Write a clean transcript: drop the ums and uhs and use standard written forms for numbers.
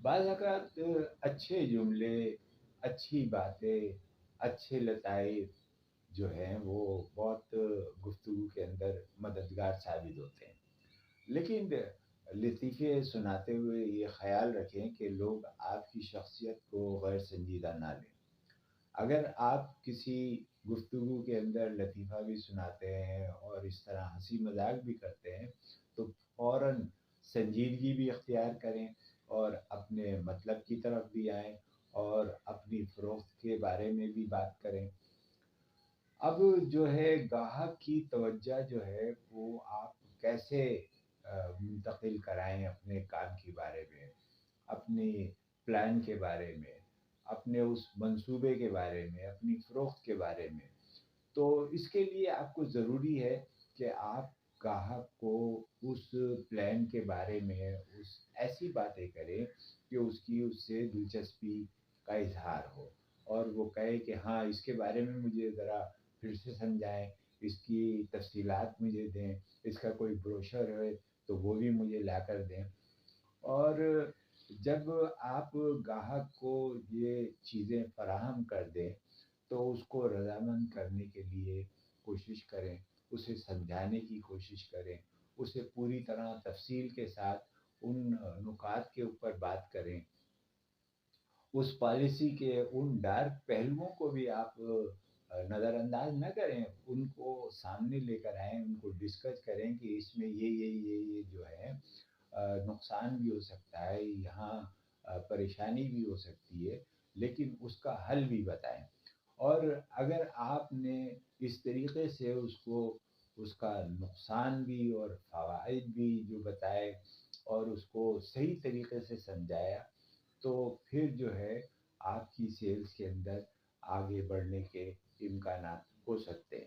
بعض اوقات اچھے جملے، اچھی باتیں، اچھے لطائف جو ہیں وہ بہت گفتگو کے اندر مددگار ثابت ہوتے ہیں، لیکن لطیفے سناتے ہوئے یہ خیال رکھیں کہ لوگ آپ کی شخصیت کو غیر سنجیدہ نہ لیں۔ اگر آپ کسی گفتگو کے اندر لطیفہ بھی سناتے ہیں اور اس طرح ہنسی مذاق بھی کرتے ہیں تو فوراً سنجیدگی بھی اختیار کریں اور اپنے مطلب کی طرف بھی آئیں اور اپنی فروخت کے بارے میں بھی بات کریں۔ اب جو ہے گاہک کی توجہ جو ہے وہ آپ کیسے منتقل کرائیں اپنے کام کے بارے میں، اپنی پلان کے بارے میں، اپنے اس منصوبے کے بارے میں، اپنی فروخت کے بارے میں۔ تو اس کے لیے آپ کو ضروری ہے کہ آپ گاہک کو اس پلان کے بارے میں ایسی باتیں کریں کہ اس سے دلچسپی کا اظہار ہو اور وہ کہے کہ ہاں اس کے بارے میں مجھے ذرا پھر سے سمجھائیں، اس کی تفصیلات مجھے دیں، اس کا کوئی بروشر ہے تو وہ بھی مجھے لا کر دیں۔ اور جب آپ گاہک کو یہ چیزیں فراہم کر دیں تو اس کو رضامند کرنے کے لیے کوشش کریں، اسے سمجھانے کی کوشش کریں، اسے پوری طرح تفصیل کے ساتھ ان نکات کے اوپر بات کریں، اس پالیسی کے ان ڈارک پہلوؤں کو بھی آپ نظر انداز نہ کریں، ان کو سامنے لے کر آئیں، ان کو ڈسکس کریں کہ اس میں یہ جو ہے نقصان بھی ہو سکتا ہے، یہاں پریشانی بھی ہو سکتی ہے، لیکن اس کا حل بھی بتائیں۔ اور اگر آپ نے اس طریقے سے اس کو اس کا نقصان بھی اور فوائد بھی جو بتائے اور اس کو صحیح طریقے سے سمجھایا تو پھر جو ہے آپ کی سیلز کے اندر آگے بڑھنے کے امکانات ہو سکتے ہیں۔